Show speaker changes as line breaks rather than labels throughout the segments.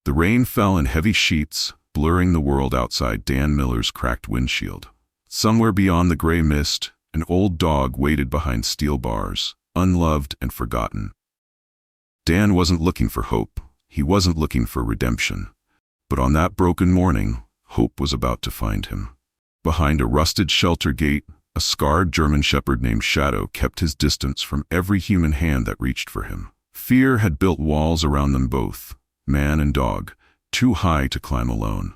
The rain fell in heavy sheets, blurring the world outside Dan Miller's cracked windshield. Somewhere beyond the gray mist, an old dog waited behind steel bars, unloved and forgotten. Dan wasn't looking for hope. He wasn't looking for redemption. But on that broken morning, hope was about to find him. Behind a rusted shelter gate, a scarred German shepherd named Shadow kept his distance from every human hand that reached for him. Fear had built walls around them both, man and dog, too high to climb alone.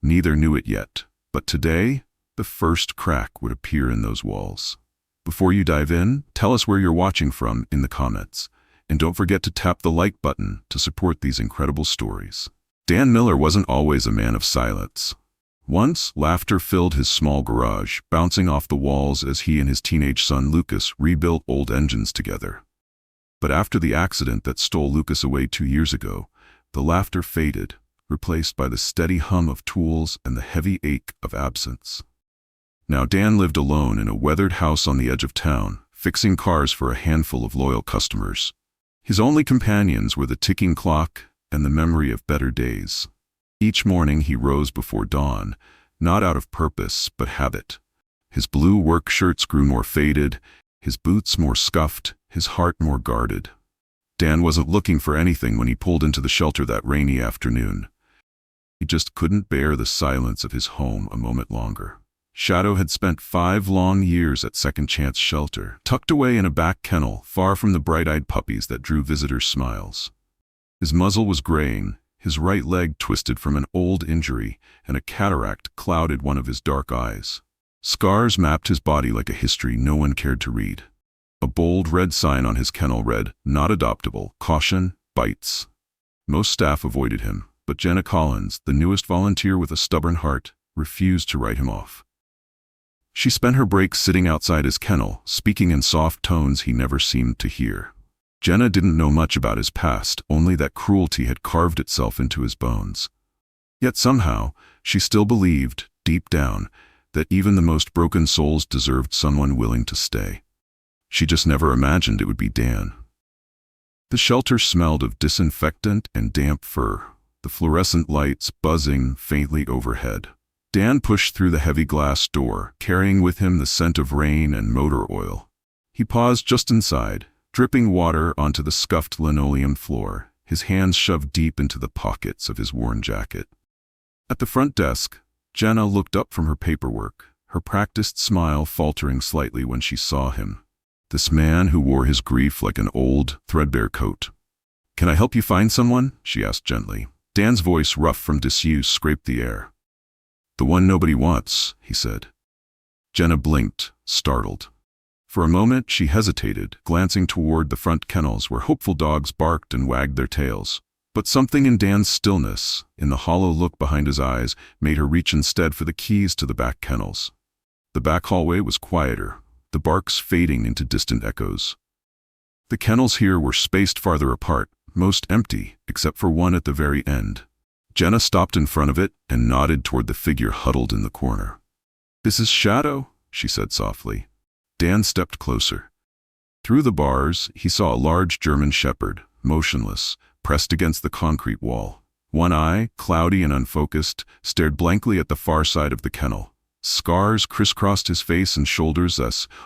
Neither knew it yet, but today, the first crack would appear in those walls. Before you dive in, tell us where you're watching from in the comments, and don't forget to tap the like button to support these incredible stories. Dan Miller wasn't always a man of silence. Once, laughter filled his small garage, bouncing off the walls as he and his teenage son Lucas rebuilt old engines together. But after the accident that stole Lucas away 2 years ago, the laughter faded, replaced by the steady hum of tools and the heavy ache of absence. Now Dan lived alone in a weathered house on the edge of town, fixing cars for a handful of loyal customers. His only companions were the ticking clock and the memory of better days. Each morning he rose before dawn, not out of purpose but habit. His blue work shirts grew more faded, his boots more scuffed, his heart more guarded. Dan wasn't looking for anything when he pulled into the shelter that rainy afternoon. He just couldn't bear the silence of his home a moment longer. Shadow had spent 5 long years at Second Chance Shelter, tucked away in a back kennel, far from the bright-eyed puppies that drew visitors' smiles. His muzzle was graying, his right leg twisted from an old injury, and a cataract clouded one of his dark eyes. Scars mapped his body like a history no one cared to read. A bold red sign on his kennel read, "Not adoptable, caution, bites." Most staff avoided him, but Jenna Collins, the newest volunteer with a stubborn heart, refused to write him off. She spent her breaks sitting outside his kennel, speaking in soft tones he never seemed to hear. Jenna didn't know much about his past, only that cruelty had carved itself into his bones. Yet somehow, she still believed, deep down, that even the most broken souls deserved someone willing to stay. She just never imagined it would be Dan. The shelter smelled of disinfectant and damp fur, the fluorescent lights buzzing faintly overhead. Dan pushed through the heavy glass door, carrying with him the scent of rain and motor oil. He paused just inside, dripping water onto the scuffed linoleum floor, his hands shoved deep into the pockets of his worn jacket. At the front desk, Jenna looked up from her paperwork, her practiced smile faltering slightly when she saw him. This man who wore his grief like an old, threadbare coat. "Can I help you find someone?" she asked gently. Dan's voice, rough from disuse, scraped the air. "The one nobody wants," he said. Jenna blinked, startled. For a moment she hesitated, glancing toward the front kennels where hopeful dogs barked and wagged their tails. But something in Dan's stillness, in the hollow look behind his eyes, made her reach instead for the keys to the back kennels. The back hallway was quieter, the barks fading into distant echoes. The kennels here were spaced farther apart, most empty, except for one at the very end. Jenna stopped in front of it and nodded toward the figure huddled in the corner. "This is Shadow," she said softly. Dan stepped closer. Through the bars, he saw a large German shepherd, motionless, pressed against the concrete wall. One eye, cloudy and unfocused, stared blankly at the far side of the kennel. Scars crisscrossed his face and shoulders,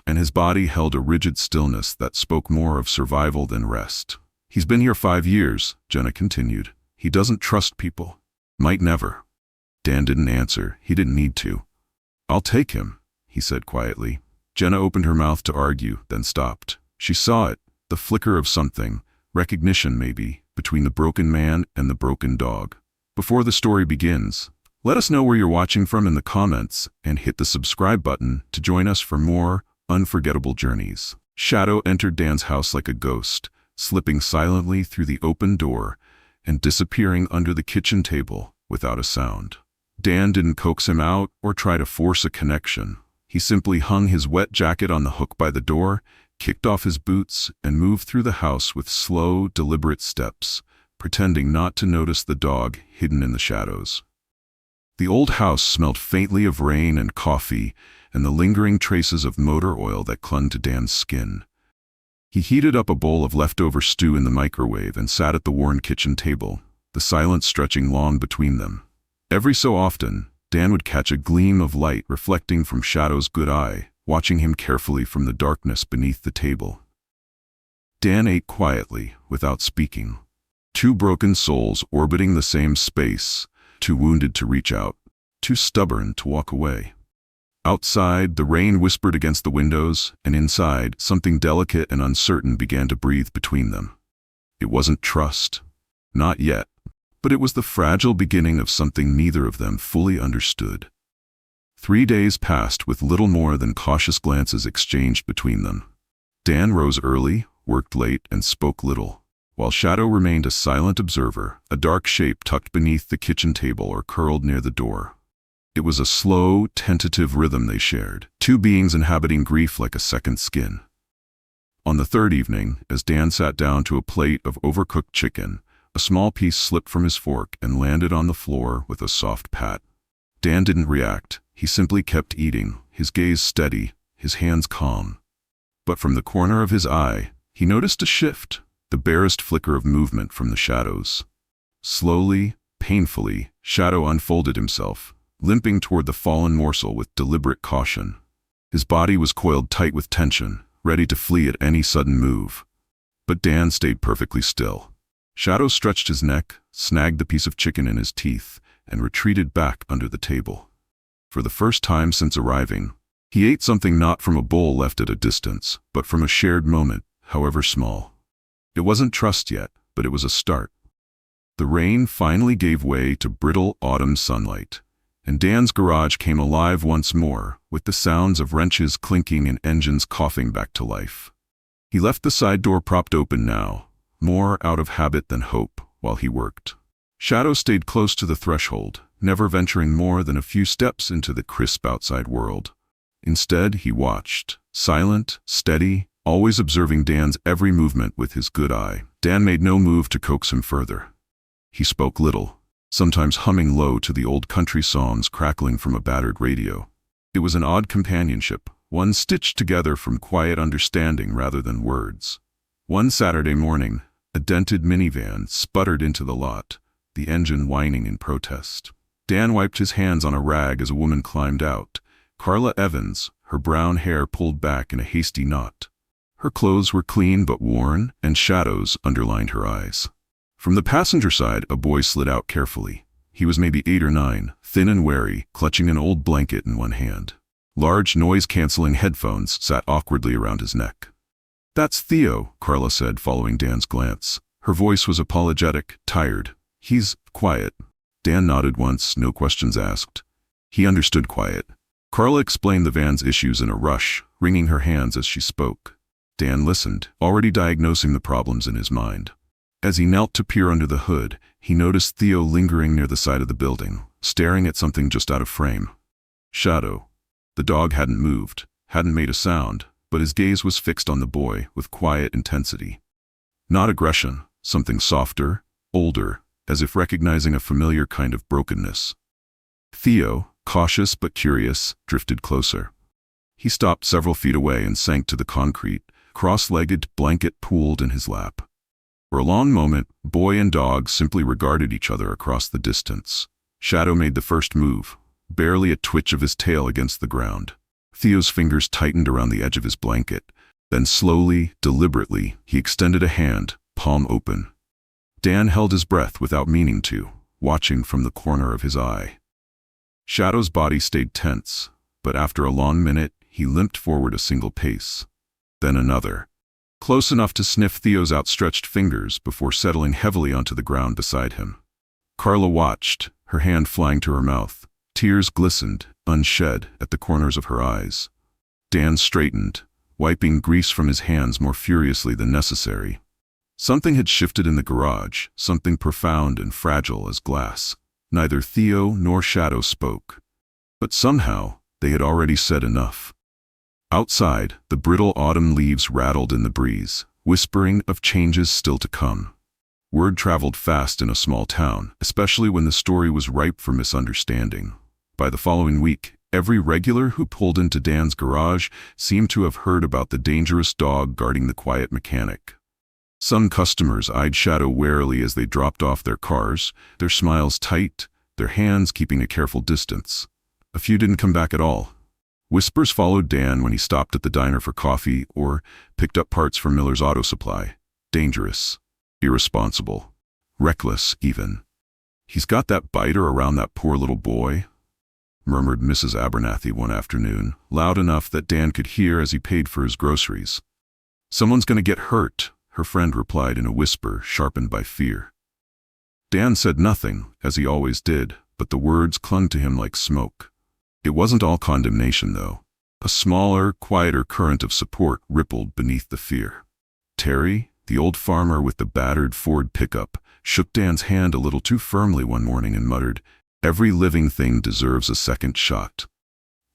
and his body held a rigid stillness that spoke more of survival than rest. "He's been here 5 years, Jenna continued. "He doesn't trust people. Might never." Dan didn't answer. He didn't need to. "I'll take him," he said quietly. Jenna opened her mouth to argue, then stopped. She saw it, the flicker of something, recognition maybe, between the broken man and the broken dog. Before the story begins, let us know where you're watching from in the comments and hit the subscribe button to join us for more unforgettable journeys. Shadow entered Dan's house like a ghost, slipping silently through the open door and disappearing under the kitchen table without a sound. Dan didn't coax him out or try to force a connection. He simply hung his wet jacket on the hook by the door, kicked off his boots, and moved through the house with slow, deliberate steps, pretending not to notice the dog hidden in the shadows. The old house smelled faintly of rain and coffee and the lingering traces of motor oil that clung to Dan's skin. He heated up a bowl of leftover stew in the microwave and sat at the worn kitchen table, the silence stretching long between them. Every so often, Dan would catch a gleam of light reflecting from Shadow's good eye, watching him carefully from the darkness beneath the table. Dan ate quietly, without speaking. Two broken souls orbiting the same space, too wounded to reach out, too stubborn to walk away. Outside, the rain whispered against the windows, and inside, something delicate and uncertain began to breathe between them. It wasn't trust. Not yet. But it was the fragile beginning of something neither of them fully understood. 3 days passed with little more than cautious glances exchanged between them. Dan rose early, worked late, and spoke little, while Shadow remained a silent observer, a dark shape tucked beneath the kitchen table or curled near the door. It was a slow, tentative rhythm they shared, two beings inhabiting grief like a second skin. On the third evening, as Dan sat down to a plate of overcooked chicken, a small piece slipped from his fork and landed on the floor with a soft pat. Dan didn't react. He simply kept eating, his gaze steady, his hands calm. But from the corner of his eye, he noticed a shift, the barest flicker of movement from the shadows. Slowly, painfully, Shadow unfolded himself, limping toward the fallen morsel with deliberate caution. His body was coiled tight with tension, ready to flee at any sudden move. But Dan stayed perfectly still. Shadow stretched his neck, snagged the piece of chicken in his teeth, and retreated back under the table. For the first time since arriving, he ate something not from a bowl left at a distance, but from a shared moment, however small. It wasn't trust yet, but it was a start. The rain finally gave way to brittle autumn sunlight, and Dan's garage came alive once more, with the sounds of wrenches clinking and engines coughing back to life. He left the side door propped open now, more out of habit than hope, while he worked. Shadow stayed close to the threshold, never venturing more than a few steps into the crisp outside world. Instead, he watched, silent, steady, always observing Dan's every movement with his good eye. Dan made no move to coax him further. He spoke little, sometimes humming low to the old country songs crackling from a battered radio. It was an odd companionship, one stitched together from quiet understanding rather than words. One Saturday morning, a dented minivan sputtered into the lot, the engine whining in protest. Dan wiped his hands on a rag as a woman climbed out, Carla Evans, her brown hair pulled back in a hasty knot. Her clothes were clean but worn, and shadows underlined her eyes. From the passenger side, a boy slid out carefully. He was maybe 8 or 9, thin and wary, clutching an old blanket in one hand. Large noise-canceling headphones sat awkwardly around his neck. "That's Theo," Carla said, following Dan's glance. Her voice was apologetic, tired. "He's quiet." Dan nodded once, no questions asked. He understood quiet. Carla explained the van's issues in a rush, wringing her hands as she spoke. Dan listened, already diagnosing the problems in his mind. As he knelt to peer under the hood, he noticed Theo lingering near the side of the building, staring at something just out of frame. Shadow. The dog hadn't moved, hadn't made a sound, but his gaze was fixed on the boy with quiet intensity. Not aggression, something softer, older, as if recognizing a familiar kind of brokenness. Theo, cautious but curious, drifted closer. He stopped several feet away and sank to the concrete, cross-legged, blanket pooled in his lap. For a long moment, boy and dog simply regarded each other across the distance. Shadow made the first move, barely a twitch of his tail against the ground. Theo's fingers tightened around the edge of his blanket. Then slowly, deliberately, he extended a hand, palm open. Dan held his breath without meaning to, watching from the corner of his eye. Shadow's body stayed tense, but after a long minute, he limped forward a single pace. Then another. Close enough to sniff Theo's outstretched fingers before settling heavily onto the ground beside him. Carla watched, her hand flying to her mouth. Tears glistened, unshed, at the corners of her eyes. Dan straightened, wiping grease from his hands more furiously than necessary. Something had shifted in the garage, something profound and fragile as glass. Neither Theo nor Shadow spoke. But somehow, they had already said enough. Outside, the brittle autumn leaves rattled in the breeze, whispering of changes still to come. Word traveled fast in a small town, especially when the story was ripe for misunderstanding. By the following week, every regular who pulled into Dan's garage seemed to have heard about the dangerous dog guarding the quiet mechanic. Some customers eyed Shadow warily as they dropped off their cars, their smiles tight, their hands keeping a careful distance. A few didn't come back at all. Whispers followed Dan when he stopped at the diner for coffee or picked up parts from Miller's auto supply. Dangerous, irresponsible, reckless even. "He's got that biter around that poor little boy," murmured Mrs. Abernathy one afternoon, loud enough that Dan could hear as he paid for his groceries. "Someone's going to get hurt," her friend replied in a whisper sharpened by fear. Dan said nothing, as he always did, but the words clung to him like smoke. It wasn't all condemnation, though. A smaller, quieter current of support rippled beneath the fear. Terry, the old farmer with the battered Ford pickup, shook Dan's hand a little too firmly one morning and muttered, "Every living thing deserves a second shot."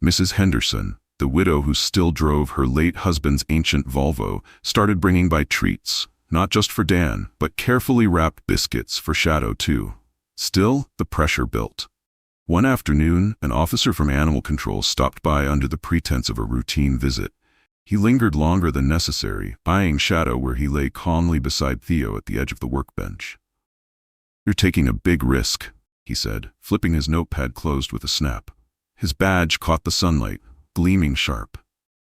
Mrs. Henderson, the widow who still drove her late husband's ancient Volvo, started bringing by treats, not just for Dan, but carefully wrapped biscuits for Shadow too. Still, the pressure built. One afternoon, an officer from Animal Control stopped by under the pretense of a routine visit. He lingered longer than necessary, eyeing Shadow where he lay calmly beside Theo at the edge of the workbench. "You're taking a big risk," he said, flipping his notepad closed with a snap. His badge caught the sunlight, gleaming sharp.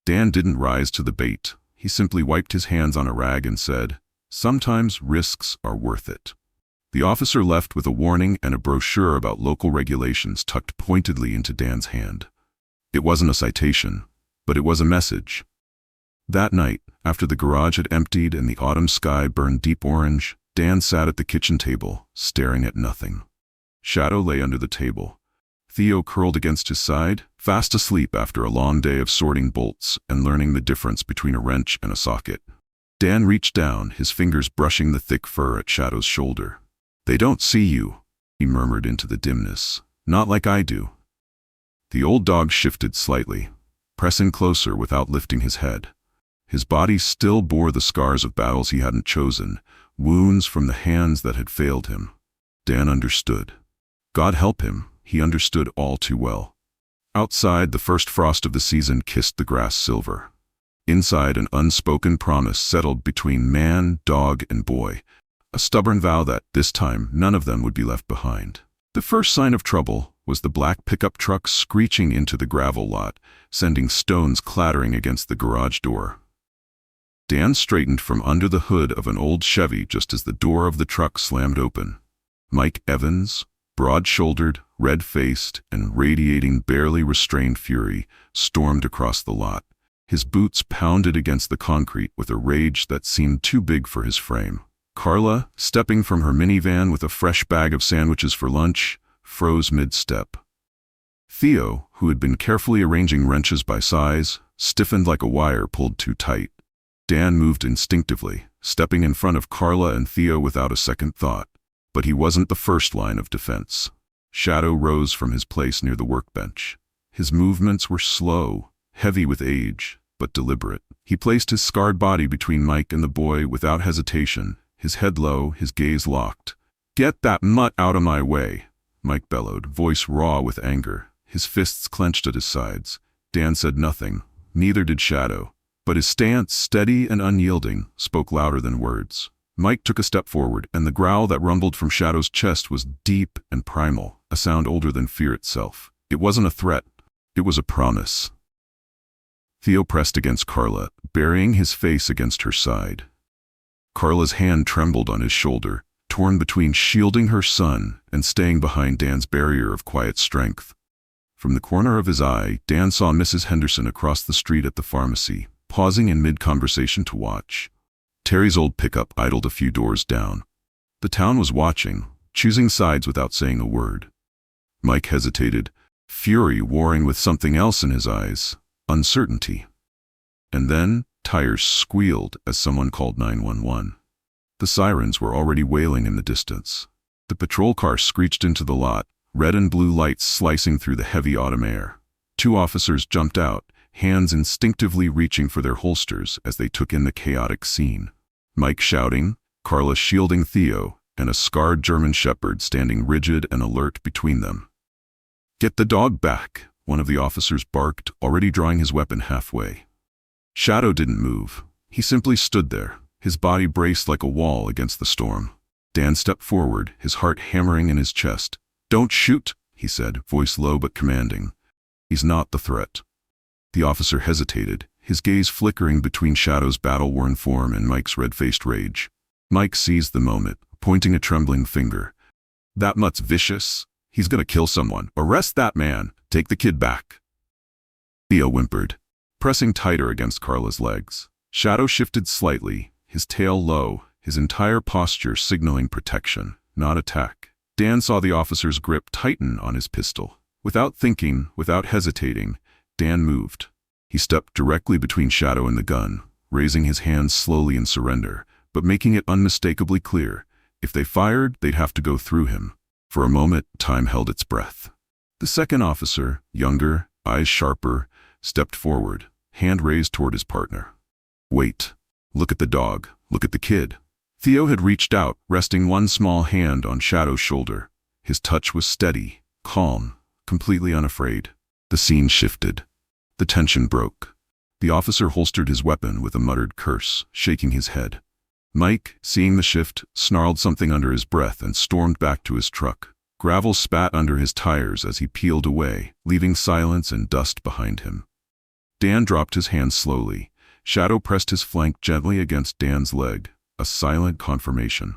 Dan didn't rise to the bait. He simply wiped his hands on a rag and said, "Sometimes risks are worth it." The officer left with a warning and a brochure about local regulations tucked pointedly into Dan's hand. It wasn't a citation, but it was a message. That night, after the garage had emptied and the autumn sky burned deep orange, Dan sat at the kitchen table, staring at nothing. Shadow lay under the table. Theo curled against his side, fast asleep after a long day of sorting bolts and learning the difference between a wrench and a socket. Dan reached down, his fingers brushing the thick fur at Shadow's shoulder. "They don't see you," he murmured into the dimness. "Not like I do." The old dog shifted slightly, pressing closer without lifting his head. His body still bore the scars of battles he hadn't chosen, wounds from the hands that had failed him. Dan understood. God help him, he understood all too well. Outside, the first frost of the season kissed the grass silver. Inside, an unspoken promise settled between man, dog, and boy, a stubborn vow that, this time, none of them would be left behind. The first sign of trouble was the black pickup truck screeching into the gravel lot, sending stones clattering against the garage door. Dan straightened from under the hood of an old Chevy just as the door of the truck slammed open. Mike Evans, broad-shouldered, red-faced, and radiating barely restrained fury, stormed across the lot. His boots pounded against the concrete with a rage that seemed too big for his frame. Carla, stepping from her minivan with a fresh bag of sandwiches for lunch, froze mid-step. Theo, who had been carefully arranging wrenches by size, stiffened like a wire pulled too tight. Dan moved instinctively, stepping in front of Carla and Theo without a second thought. But he wasn't the first line of defense. Shadow rose from his place near the workbench. His movements were slow, heavy with age, but deliberate. He placed his scarred body between Mike and the boy without hesitation, his head low, his gaze locked. "Get that mutt out of my way," Mike bellowed, voice raw with anger, his fists clenched at his sides. Dan said nothing, neither did Shadow, but his stance, steady and unyielding, spoke louder than words. Mike took a step forward, and the growl that rumbled from Shadow's chest was deep and primal, a sound older than fear itself. It wasn't a threat, it was a promise. Theo pressed against Carla, burying his face against her side. Carla's hand trembled on his shoulder, torn between shielding her son and staying behind Dan's barrier of quiet strength. From the corner of his eye, Dan saw Mrs. Henderson across the street at the pharmacy, pausing in mid-conversation to watch. Terry's old pickup idled a few doors down. The town was watching, choosing sides without saying a word. Mike hesitated, fury warring with something else in his eyes, uncertainty. And then, tires squealed as someone called 911. The sirens were already wailing in the distance. The patrol car screeched into the lot, red and blue lights slicing through the heavy autumn air. Two officers jumped out, hands instinctively reaching for their holsters as they took in the chaotic scene. Mike shouting, Carla shielding Theo, and a scarred German shepherd standing rigid and alert between them. "Get the dog back," one of the officers barked, already drawing his weapon halfway. Shadow didn't move. He simply stood there, His body braced like a wall against the storm. Dan stepped forward, his heart hammering in his chest. "Don't shoot," he said, voice low but commanding. "He's not the threat." The officer hesitated, his gaze flickering between Shadow's battle-worn form and Mike's red-faced rage. Mike seized the moment, pointing a trembling finger. "That mutt's vicious. He's gonna kill someone. Arrest that man. Take the kid back." Theo whimpered, pressing tighter against Carla's legs. Shadow shifted slightly, his tail low, his entire posture signaling protection, not attack. Dan saw the officer's grip tighten on his pistol. Without thinking, without hesitating, Dan moved. He stepped directly between Shadow and the gun, raising his hands slowly in surrender, but making it unmistakably clear. If they fired, they'd have to go through him. For a moment, time held its breath. The second officer, younger, eyes sharper, stepped forward, hand raised toward his partner. "Wait. Look at the dog. Look at the kid." Theo had reached out, resting one small hand on Shadow's shoulder. His touch was steady, calm, completely unafraid. The scene shifted. The tension broke. The officer holstered his weapon with a muttered curse, shaking his head. Mike, seeing the shift, snarled something under his breath and stormed back to his truck. Gravel spat under his tires as he peeled away, leaving silence and dust behind him. Dan dropped his hands slowly. Shadow pressed his flank gently against Dan's leg, a silent confirmation.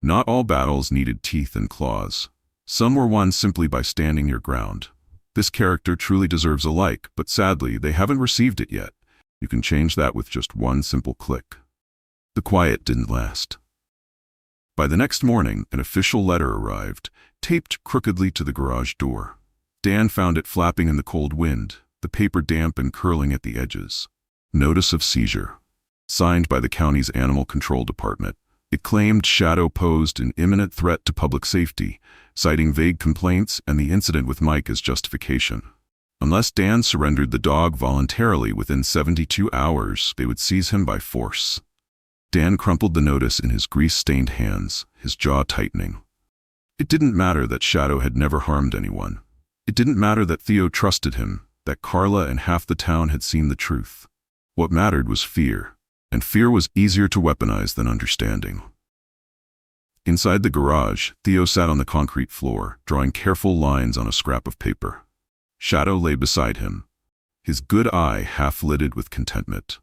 Not all battles needed teeth and claws. Some were won simply by standing your ground. This character truly deserves a like, but sadly, they haven't received it yet. You can change that with just one simple click. The quiet didn't last. By the next morning, an official letter arrived, taped crookedly to the garage door. Dan found it flapping in the cold wind, the paper damp and curling at the edges. Notice of seizure. Signed by the county's Animal Control Department. It claimed Shadow posed an imminent threat to public safety, citing vague complaints and the incident with Mike as justification. Unless Dan surrendered the dog voluntarily within 72 hours, they would seize him by force. Dan crumpled the notice in his grease-stained hands, his jaw tightening. It didn't matter that Shadow had never harmed anyone. It didn't matter that Theo trusted him, that Carla and half the town had seen the truth. What mattered was fear, and fear was easier to weaponize than understanding. Inside the garage, Theo sat on the concrete floor, drawing careful lines on a scrap of paper. Shadow lay beside him, his good eye half-lidded with contentment.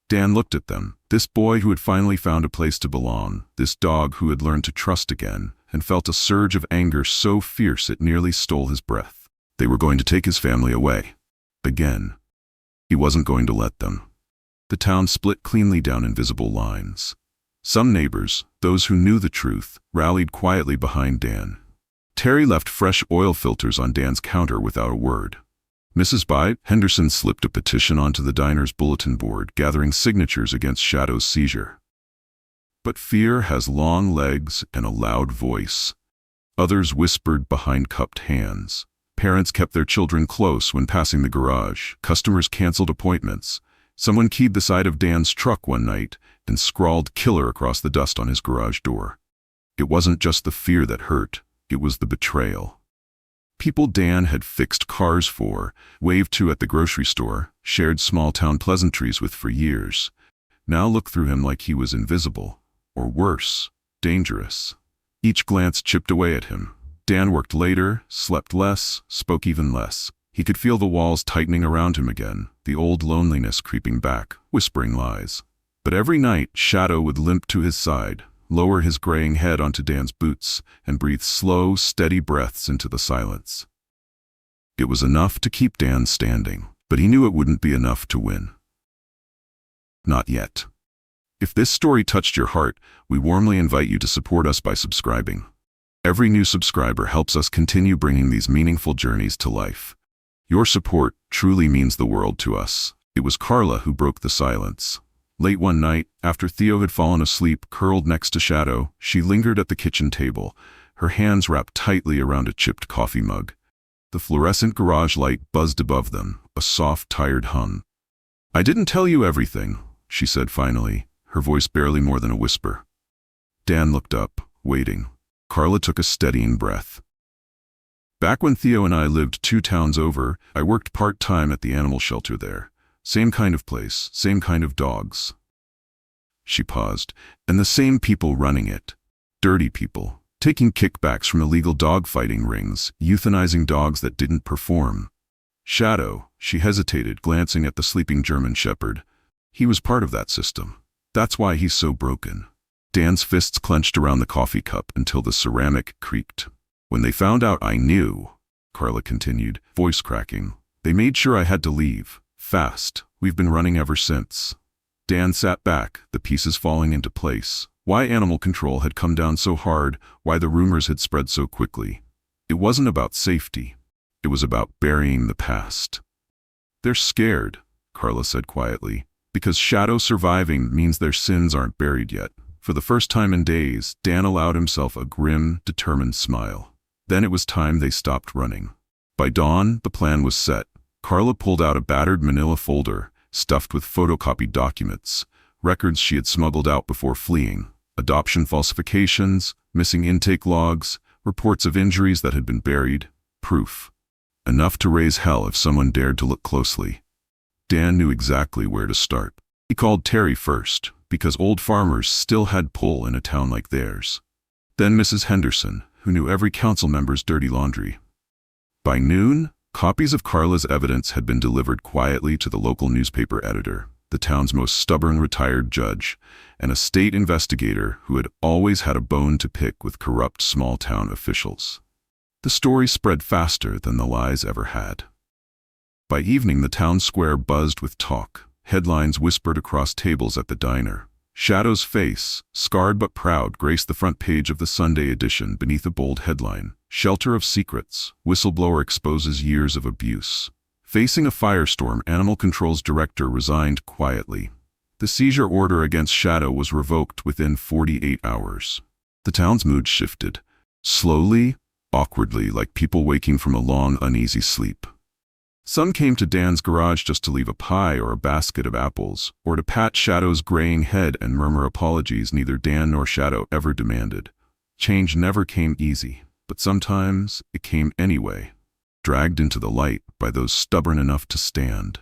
Dan looked at them, this boy who had finally found a place to belong, this dog who had learned to trust again, and felt a surge of anger so fierce it nearly stole his breath. They were going to take his family away. Again. He wasn't going to let them. The town split cleanly down invisible lines. Some neighbors, those who knew the truth, rallied quietly behind Dan. Terry left fresh oil filters on Dan's counter without a word. Mrs. Byte Henderson slipped a petition onto the diner's bulletin board, gathering signatures against Shadow's seizure. But fear has long legs and a loud voice. Others whispered behind cupped hands. Parents kept their children close when passing the garage. Customers canceled appointments. Someone keyed the side of Dan's truck one night and scrawled "killer" across the dust on his garage door. It wasn't just the fear that hurt, it was the betrayal. People Dan had fixed cars for, waved to at the grocery store, shared small-town pleasantries with for years, now looked through him like he was invisible, or worse, dangerous. Each glance chipped away at him. Dan worked later, slept less, spoke even less. He could feel the walls tightening around him again, the old loneliness creeping back, whispering lies. But every night, Shadow would limp to his side, lower his graying head onto Dan's boots, and breathe slow, steady breaths into the silence. It was enough to keep Dan standing, but he knew it wouldn't be enough to win. Not yet. If this story touched your heart, we warmly invite you to support us by subscribing. Every new subscriber helps us continue bringing these meaningful journeys to life. Your support truly means the world to us. It was Carla who broke the silence. Late one night, after Theo had fallen asleep curled next to Shadow, she lingered at the kitchen table, her hands wrapped tightly around a chipped coffee mug. The fluorescent garage light buzzed above them, a soft, tired hum. "I didn't tell you everything," she said finally, her voice barely more than a whisper. Dan looked up, waiting. Carla took a steadying breath. "Back when Theo and I lived 2 towns over, I worked part-time at the animal shelter there. Same kind of place, same kind of dogs." She paused. And the same people running it. Dirty people. Taking kickbacks from illegal dog-fighting rings, euthanizing dogs that didn't perform. Shadow, she hesitated, glancing at the sleeping German shepherd. He was part of that system. That's why he's so broken. Dan's fists clenched around the coffee cup until the ceramic creaked. When they found out I knew, Carla continued, voice cracking, they made sure I had to leave. Fast. We've been running ever since. Dan sat back, the pieces falling into place. Why animal control had come down so hard, why the rumors had spread so quickly. It wasn't about safety. It was about burying the past. They're scared, Carla said quietly, because Shadow surviving means their sins aren't buried yet. For the first time in days, Dan allowed himself a grim, determined smile. Then it was time they stopped running. By dawn, the plan was set. Carla pulled out a battered manila folder, stuffed with photocopied documents, records she had smuggled out before fleeing, adoption falsifications, missing intake logs, reports of injuries that had been buried, proof. Enough to raise hell if someone dared to look closely. Dan knew exactly where to start. He called Terry first, because old farmers still had pull in a town like theirs. Then Mrs. Henderson, who knew every council member's dirty laundry. By noon, copies of Carla's evidence had been delivered quietly to the local newspaper editor, the town's most stubborn retired judge, and a state investigator who had always had a bone to pick with corrupt small-town officials. The story spread faster than the lies ever had. By evening, the town square buzzed with talk. Headlines whispered across tables at the diner. Shadow's face, scarred but proud, graced the front page of the Sunday edition beneath a bold headline, "Shelter of Secrets, Whistleblower Exposes Years of Abuse." Facing a firestorm, Animal Control's director resigned quietly. The seizure order against Shadow was revoked within 48 hours. The town's mood shifted. Slowly, awkwardly, like people waking from a long, uneasy sleep. Some came to Dan's garage just to leave a pie or a basket of apples, or to pat Shadow's graying head and murmur apologies neither Dan nor Shadow ever demanded. Change never came easy, but sometimes it came anyway, dragged into the light by those stubborn enough to stand.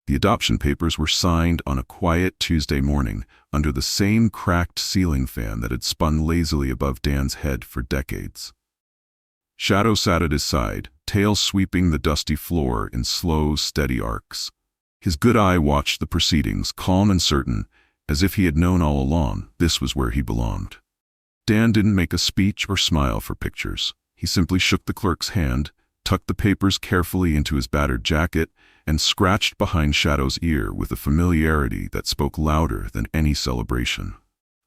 The adoption papers were signed on a quiet Tuesday morning under the same cracked ceiling fan that had spun lazily above Dan's head for decades. Shadow sat at his side, tail sweeping the dusty floor in slow, steady arcs. His good eye watched the proceedings, calm and certain, as if he had known all along this was where he belonged. Dan didn't make a speech or smile for pictures. He simply shook the clerk's hand, tucked the papers carefully into his battered jacket, and scratched behind Shadow's ear with a familiarity that spoke louder than any celebration.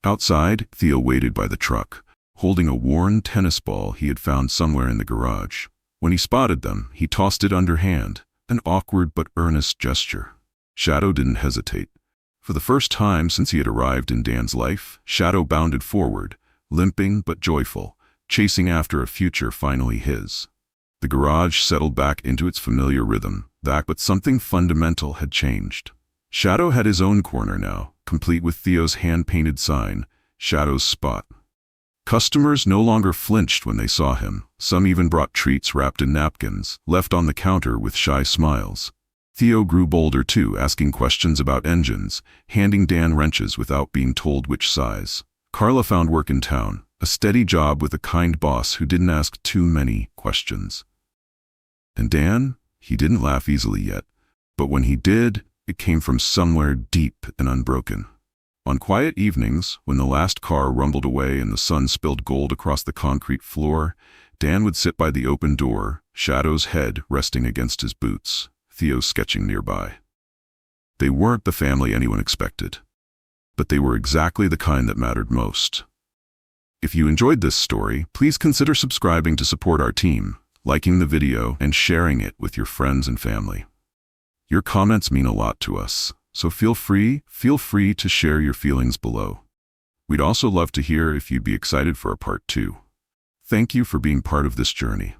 Outside, Theo waited by the truck, holding a worn tennis ball he had found somewhere in the garage. When he spotted them, he tossed it underhand, an awkward but earnest gesture. Shadow didn't hesitate. For the first time since he had arrived in Dan's life, Shadow bounded forward, limping but joyful, chasing after a future finally his. The garage settled back into its familiar rhythm, but something fundamental had changed. Shadow had his own corner now, complete with Theo's hand-painted sign, Shadow's Spot. Customers no longer flinched when they saw him. Some even brought treats wrapped in napkins, left on the counter with shy smiles. Theo grew bolder too, asking questions about engines, handing Dan wrenches without being told which size. Carla found work in town, a steady job with a kind boss who didn't ask too many questions. And Dan? He didn't laugh easily yet. But when he did, it came from somewhere deep and unbroken. On quiet evenings, when the last car rumbled away and the sun spilled gold across the concrete floor, Dan would sit by the open door, Shadow's head resting against his boots, Theo sketching nearby. They weren't the family anyone expected, but they were exactly the kind that mattered most. If you enjoyed this story, please consider subscribing to support our team, liking the video, and sharing it with your friends and family. Your comments mean a lot to us, so feel free to share your feelings below. We'd also love to hear if you'd be excited for a part 2. Thank you for being part of this journey.